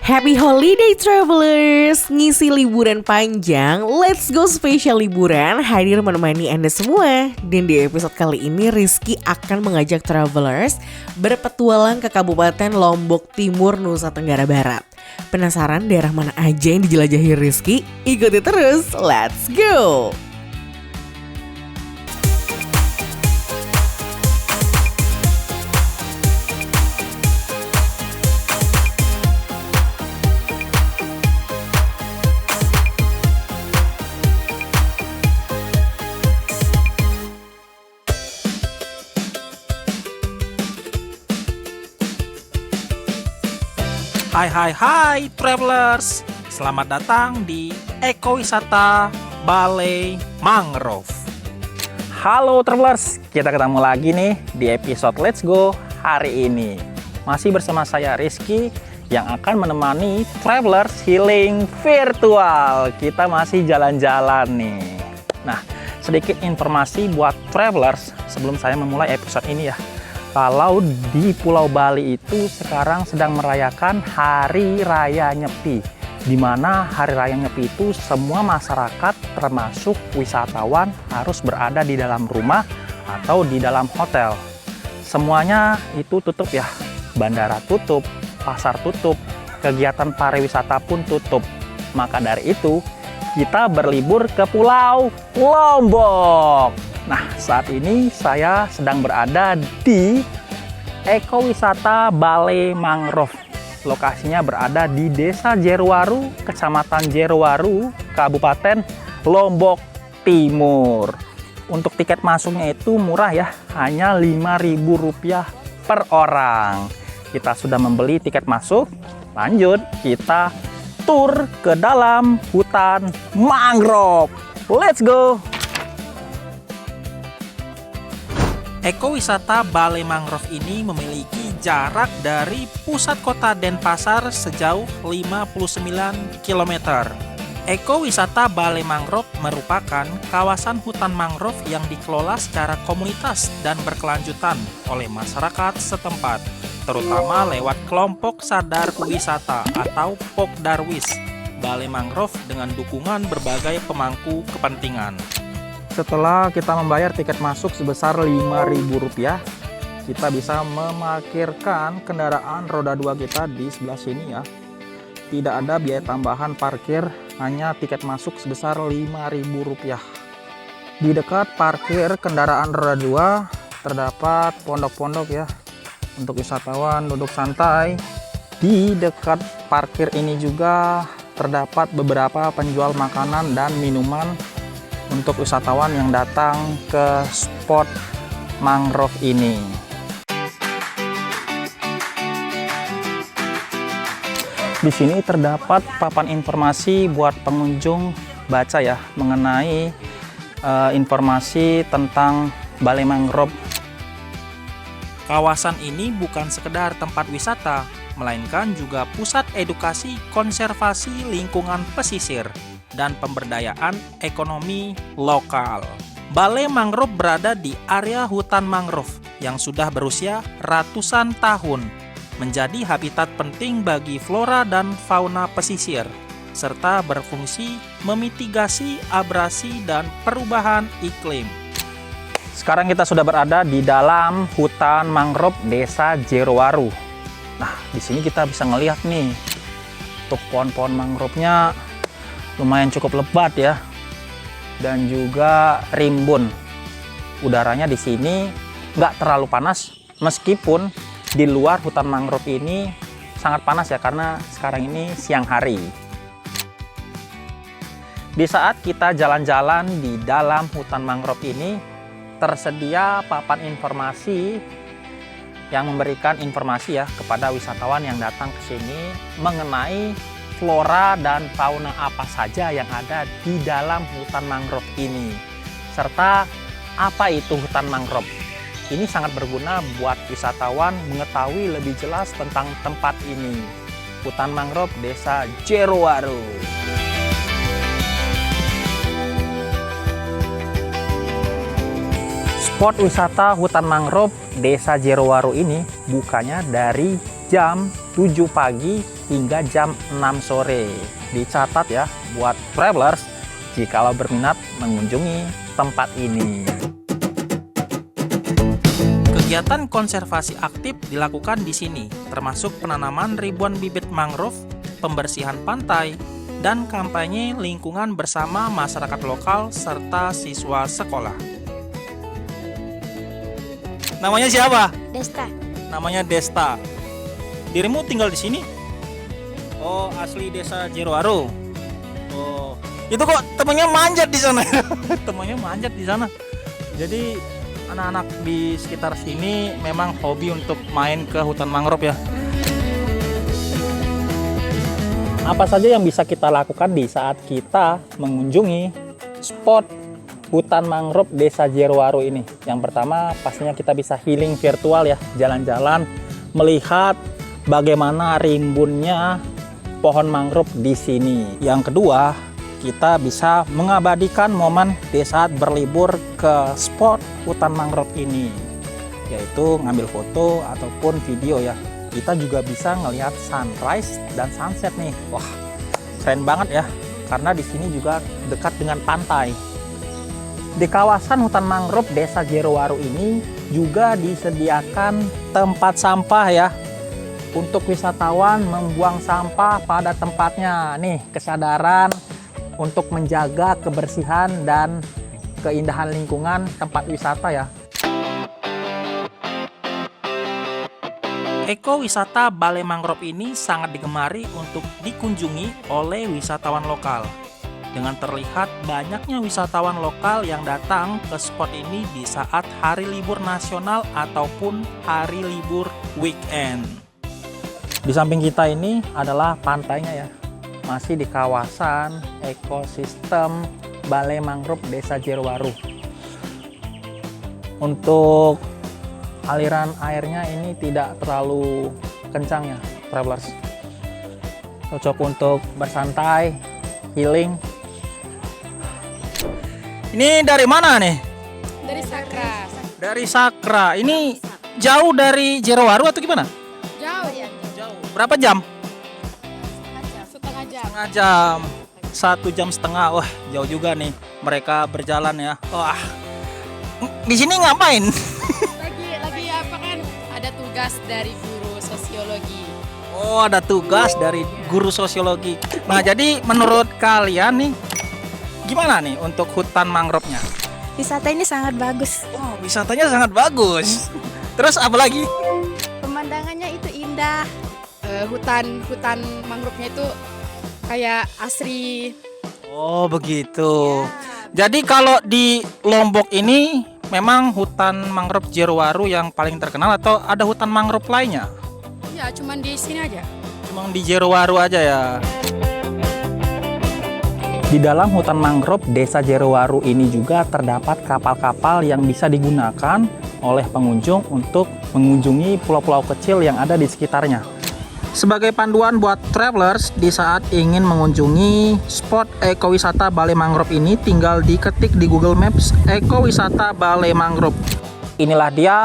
Happy holiday travelers! Ngisi liburan panjang, let's go spesial liburan hadir menemani Anda semua. Dan di episode kali ini Rizky akan mengajak travelers berpetualang ke Kabupaten Lombok Timur, Nusa Tenggara Barat. Penasaran daerah mana aja yang dijelajahi Rizky? Ikuti terus, let's go! Hai travelers, selamat datang di Ekowisata Balai Mangrove. Halo travelers, kita ketemu lagi nih di episode Let's Go hari ini. Masih bersama saya Rizky yang akan menemani travelers healing virtual. Kita masih jalan-jalan nih. Nah, sedikit informasi buat travelers sebelum saya memulai episode ini ya. Kalau di Pulau Bali itu sekarang sedang merayakan Hari Raya Nyepi, di mana Hari Raya Nyepi itu semua masyarakat termasuk wisatawan harus berada di dalam rumah atau di dalam hotel. Semuanya itu tutup ya, bandara tutup, pasar tutup, kegiatan pariwisata pun tutup. Maka dari itu kita berlibur ke Pulau Lombok. Nah, saat ini saya sedang berada di Ekowisata Balai Mangrove. Lokasinya berada di Desa Jerowaru, Kecamatan Jerowaru, Kabupaten Lombok Timur. Untuk tiket masuknya itu murah ya, hanya Rp5.000 per orang. Kita sudah membeli tiket masuk, lanjut kita tur ke dalam hutan mangrove. Let's go! Ekowisata Balai Mangrove ini memiliki jarak dari pusat kota Denpasar sejauh 59 km. Ekowisata Balai Mangrove merupakan kawasan hutan mangrove yang dikelola secara komunitas dan berkelanjutan oleh masyarakat setempat, terutama lewat kelompok sadar wisata atau Pokdarwis Balai Mangrove dengan dukungan berbagai pemangku kepentingan. Setelah kita membayar tiket masuk sebesar Rp5.000, kita bisa memarkirkan kendaraan roda 2 kita di sebelah sini ya. Tidak ada biaya tambahan parkir, hanya tiket masuk sebesar Rp5.000. Di dekat parkir kendaraan roda 2 terdapat pondok-pondok ya, untuk wisatawan duduk santai. Di dekat parkir ini juga terdapat beberapa penjual makanan dan minuman untuk wisatawan yang datang ke spot mangrove ini. Di sini terdapat papan informasi buat pengunjung baca ya, mengenai informasi tentang Balai Mangrove. Kawasan ini bukan sekedar tempat wisata, melainkan juga pusat edukasi konservasi lingkungan pesisir dan pemberdayaan ekonomi lokal. Balai Mangrove berada di area hutan mangrove yang sudah berusia ratusan tahun, menjadi habitat penting bagi flora dan fauna pesisir, serta berfungsi memitigasi abrasi dan perubahan iklim. Sekarang kita sudah berada di dalam hutan mangrove Desa Jerowaru. Nah, di sini kita bisa ngelihat nih, untuk pohon-pohon mangrove-nya lumayan cukup lebat ya, dan juga rimbun. Udaranya di sini nggak terlalu panas, meskipun di luar hutan mangrove ini sangat panas ya, karena sekarang ini siang hari. Di saat kita jalan-jalan di dalam hutan mangrove ini, tersedia papan informasi yang memberikan informasi ya kepada wisatawan yang datang ke sini mengenai flora dan fauna apa saja yang ada di dalam hutan mangrove ini, serta apa itu hutan mangrove. Ini sangat berguna buat wisatawan mengetahui lebih jelas tentang tempat ini, hutan mangrove Desa Jerowaru. Spot wisata hutan mangrove Desa Jerowaru ini bukanya dari jam 7 pagi hingga jam 6 sore. Dicatat ya buat travelers jikalau berminat mengunjungi tempat ini. Kegiatan konservasi aktif dilakukan di sini, termasuk penanaman ribuan bibit mangrove, pembersihan pantai, dan kampanye lingkungan bersama masyarakat lokal serta siswa sekolah. Namanya siapa? Desta. Namanya Desta. Dirimu tinggal di sini? Oh, asli desa Jerowaru. Oh, itu kok temannya manjat di sana. Temannya manjat di sana. Jadi anak-anak di sekitar sini memang hobi untuk main ke hutan mangrove ya. Apa saja yang bisa kita lakukan di saat kita mengunjungi spot hutan mangrove Desa Jerowaru ini? Yang pertama pastinya kita bisa healing virtual ya, jalan-jalan melihat bagaimana rimbunnya pohon mangrove di sini. Yang kedua, kita bisa mengabadikan momen di saat berlibur ke spot hutan mangrove ini, yaitu ngambil foto ataupun video ya. Kita juga bisa ngelihat sunrise dan sunset nih. Wah, keren banget ya, karena di sini juga dekat dengan pantai. Di kawasan hutan mangrove Desa Jerowaru ini juga disediakan tempat sampah ya, untuk wisatawan membuang sampah pada tempatnya. Nih, kesadaran untuk menjaga kebersihan dan keindahan lingkungan tempat wisata ya. Ekowisata Balai Mangrove ini sangat digemari untuk dikunjungi oleh wisatawan lokal. Dengan terlihat banyaknya wisatawan lokal yang datang ke spot ini di saat hari libur nasional ataupun hari libur weekend. Di samping kita ini adalah pantainya ya. Masih di kawasan ekosistem Balai Mangrove Desa Jerowaru. Untuk aliran airnya ini tidak terlalu kencang ya, travelers. Cocok untuk bersantai, healing. Ini dari mana nih? Dari Sakra. Dari Sakra. Ini jauh dari Jerowaru atau gimana? Jauh ya. Jauh. Berapa jam? Setengah jam. Setengah jam. 1,5 jam. Wah, jauh juga nih mereka berjalan ya. Wah. Di sini ngapain? Lagi apa kan? Ada tugas dari guru sosiologi. Oh, ada tugas dari guru sosiologi. Nah, jadi menurut kalian nih gimana nih untuk hutan mangrove-nya? Wisata ini sangat bagus. Oh, wisatanya sangat bagus. Terus apa lagi? Pemandangannya itu indah. Hutan mangrove-nya itu kayak asri. Oh, begitu. Jadi kalau di Lombok ini memang hutan mangrove Jerowaru yang paling terkenal atau ada hutan mangrove lainnya? Ya, cuman di sini aja. Cuma di Jerowaru aja ya. Di dalam hutan mangrove Desa Jerowaru ini juga terdapat kapal-kapal yang bisa digunakan oleh pengunjung untuk mengunjungi pulau-pulau kecil yang ada di sekitarnya. Sebagai panduan buat travelers di saat ingin mengunjungi spot ekowisata Balai Mangrove ini, tinggal diketik di Google Maps ekowisata Balai Mangrove. Inilah dia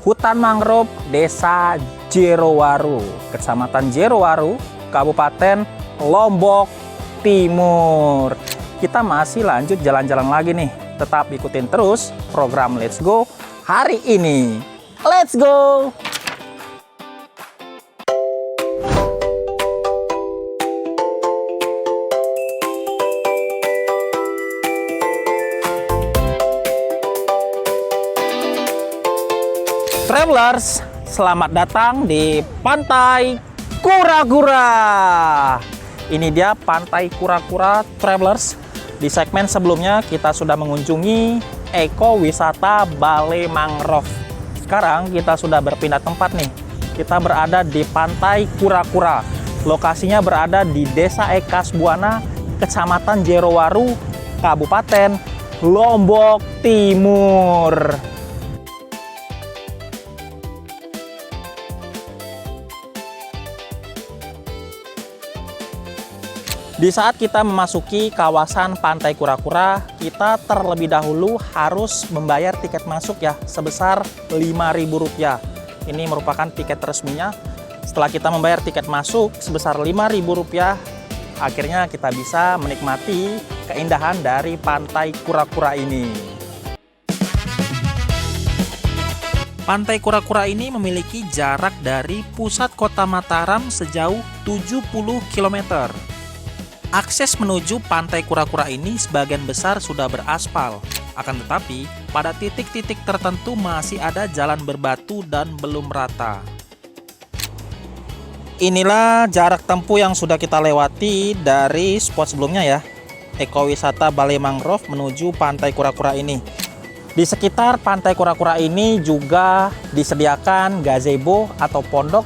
hutan mangrove Desa Jerowaru, Kecamatan Jerowaru, Kabupaten Lombok Timur. Kita masih lanjut jalan-jalan lagi nih. Tetap ikutin terus program Let's Go hari ini. Let's go! Travelers, selamat datang di Pantai Kura-Kura. Ini dia Pantai Kura-Kura Travelers. Di segmen sebelumnya kita sudah mengunjungi ekowisata Balai Mangrove. Sekarang kita sudah berpindah tempat nih. Kita berada di Pantai Kura-Kura. Lokasinya berada di Desa Ekasbuana, Kecamatan Jerowaru, Kabupaten Lombok Timur. Di saat kita memasuki kawasan Pantai Kura-Kura, kita terlebih dahulu harus membayar tiket masuk ya, sebesar Rp5.000. Ini merupakan tiket resminya. Setelah kita membayar tiket masuk sebesar Rp5.000, akhirnya kita bisa menikmati keindahan dari Pantai Kura-Kura ini. Pantai Kura-Kura ini memiliki jarak dari pusat kota Mataram sejauh 70 km. Akses menuju Pantai Kura-Kura ini sebagian besar sudah beraspal. Akan tetapi, pada titik-titik tertentu masih ada jalan berbatu dan belum rata. Inilah jarak tempuh yang sudah kita lewati dari spot sebelumnya ya. Ekowisata Balai Mangrove menuju Pantai Kura-Kura ini. Di sekitar Pantai Kura-Kura ini juga disediakan gazebo atau pondok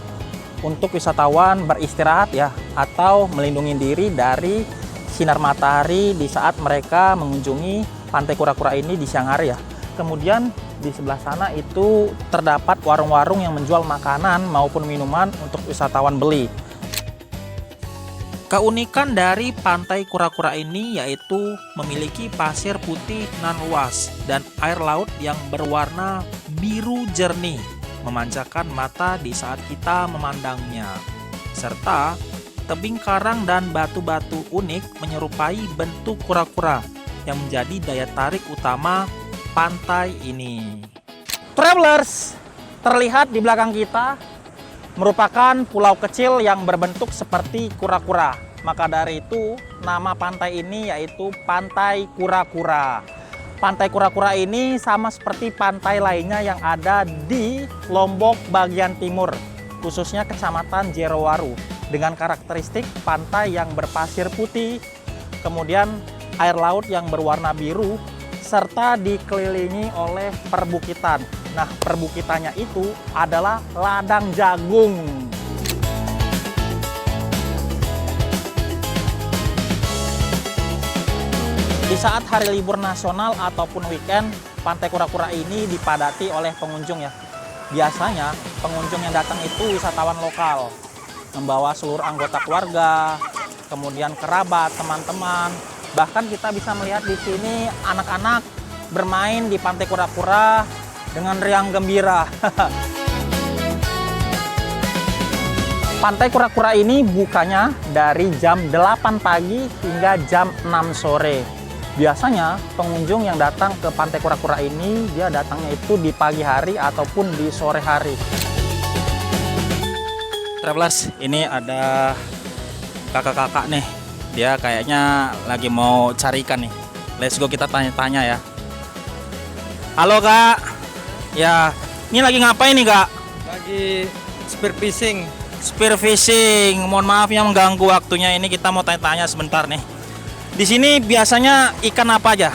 untuk wisatawan beristirahat ya, atau melindungi diri dari sinar matahari di saat mereka mengunjungi Pantai Kura-Kura ini di siang hari ya. Kemudian di sebelah sana itu terdapat warung-warung yang menjual makanan maupun minuman untuk wisatawan beli. Keunikan dari Pantai Kura-Kura ini yaitu memiliki pasir putih nan luas dan air laut yang berwarna biru jernih, memanjakan mata di saat kita memandangnya. Serta tebing karang dan batu-batu unik menyerupai bentuk kura-kura yang menjadi daya tarik utama pantai ini. Travelers, terlihat di belakang kita merupakan pulau kecil yang berbentuk seperti kura-kura. Maka dari itu nama pantai ini yaitu Pantai Kura-Kura. Pantai Kura-Kura ini sama seperti pantai lainnya yang ada di Lombok bagian timur, khususnya Kecamatan Jerowaru, dengan karakteristik pantai yang berpasir putih, kemudian air laut yang berwarna biru, serta dikelilingi oleh perbukitan. Nah, perbukitannya itu adalah ladang jagung. Di saat hari libur nasional ataupun weekend, Pantai Kura-Kura ini dipadati oleh pengunjung ya. Biasanya pengunjung yang datang itu wisatawan lokal, membawa seluruh anggota keluarga, kemudian kerabat, teman-teman. Bahkan kita bisa melihat di sini anak-anak bermain di Pantai Kura-Kura dengan riang gembira. Pantai Kura-Kura ini bukanya dari jam 8 pagi hingga jam 6 sore. Biasanya pengunjung yang datang ke Pantai Kura-Kura ini dia datangnya itu di pagi hari ataupun di sore hari. Travelers, ini ada kakak-kakak nih. Dia kayaknya lagi mau cari ikan nih. Let's go, kita tanya-tanya ya. Halo kak. Ya, ini lagi ngapain nih kak? Lagi spear fishing. Spear fishing. Mohon maaf ya mengganggu waktunya, ini kita mau tanya-tanya sebentar nih. Di sini biasanya ikan apa aja?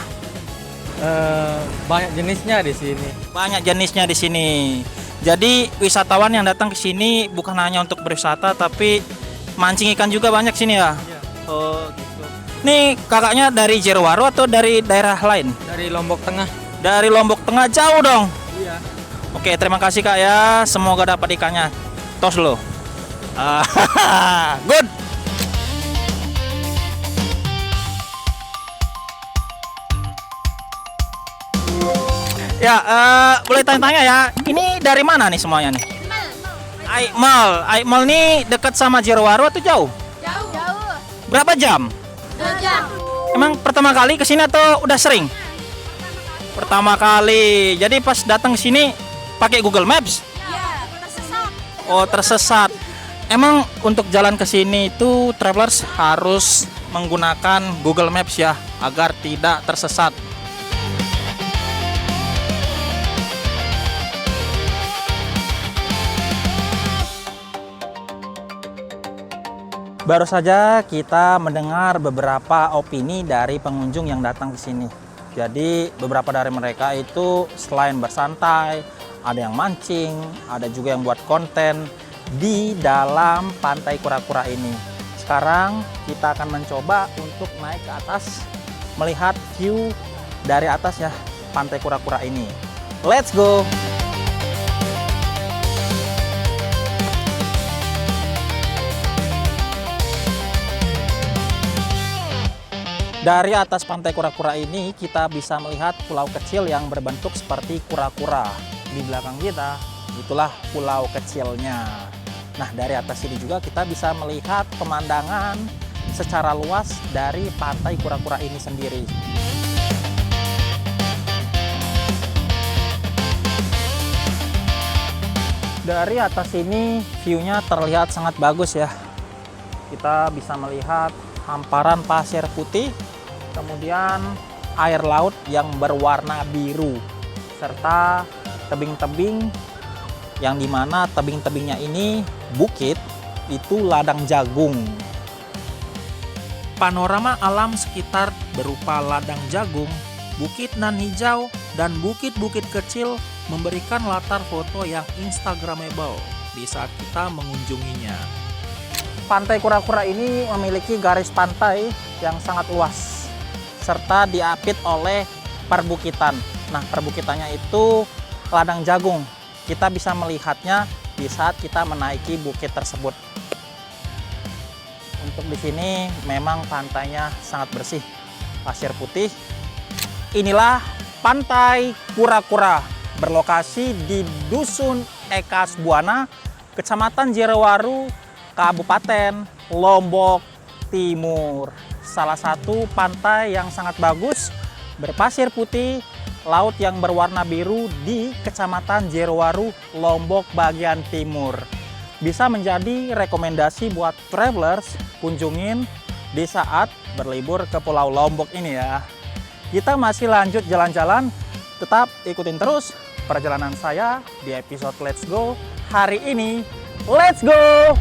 Banyak jenisnya di sini. Banyak jenisnya di sini. Jadi wisatawan yang datang ke sini bukan hanya untuk berwisata, tapi mancing ikan juga banyak sini ya. Iya. Oh gitu. Nih kakaknya dari Jerowaru atau dari daerah lain? Dari Lombok Tengah. Dari Lombok Tengah, jauh dong. Iya. Oke, terima kasih kak ya. Semoga dapat ikannya. Tos lo. Good. Ya, boleh tanya-tanya ya. Ini dari mana nih semuanya nih? Aikmal. Aikmal nih dekat sama Jerowaru atau jauh? Jauh. Berapa jam? 2 jam. Emang pertama kali ke sini atau udah sering? Pertama kali. Jadi pas datang ke sini pakai Google Maps? Iya, tersesat. Oh, tersesat. Emang untuk jalan ke sini itu travelers harus menggunakan Google Maps ya agar tidak tersesat. Baru saja kita mendengar beberapa opini dari pengunjung yang datang ke sini. Jadi beberapa dari mereka itu selain bersantai, ada yang mancing, ada juga yang buat konten di dalam Pantai Kura-Kura ini. Sekarang kita akan mencoba untuk naik ke atas, melihat view dari atasnya Pantai Kura-Kura ini. Let's go! Dari atas Pantai Kura-Kura ini kita bisa melihat pulau kecil yang berbentuk seperti kura-kura. Di belakang kita itulah pulau kecilnya. Nah, dari atas sini juga kita bisa melihat pemandangan secara luas dari Pantai Kura-Kura ini sendiri. Dari atas ini view-nya terlihat sangat bagus ya. Kita bisa melihat hamparan pasir putih, kemudian air laut yang berwarna biru, serta tebing-tebing yang dimana tebing-tebingnya ini bukit, itu ladang jagung. Panorama alam sekitar berupa ladang jagung, bukit nan hijau, dan bukit-bukit kecil memberikan latar foto yang instagramable di saat kita mengunjunginya. Pantai Kura-Kura ini memiliki garis pantai yang sangat luas, serta diapit oleh perbukitan. Nah, perbukitannya itu ladang jagung. Kita bisa melihatnya di saat kita menaiki bukit tersebut. Untuk di sini memang pantainya sangat bersih, pasir putih. Inilah Pantai Kura-Kura, berlokasi di Dusun Ekas Buana, Kecamatan Jerewaru, Kabupaten Lombok Timur. Salah satu pantai yang sangat bagus, berpasir putih, laut yang berwarna biru di Kecamatan Jerewaru, Lombok bagian timur. Bisa menjadi rekomendasi buat travelers kunjungin di saat berlibur ke Pulau Lombok ini ya. Kita masih lanjut jalan-jalan, tetap ikutin terus perjalanan saya di episode Let's Go hari ini. Let's go!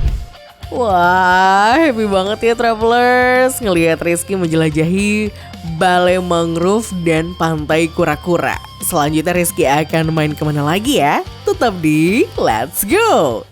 Wah, happy banget ya travelers ngelihat Rizky menjelajahi Balai Mangrove dan Pantai Kura-Kura. Selanjutnya Rizky akan main kemana lagi ya? Tetap di Let's Go!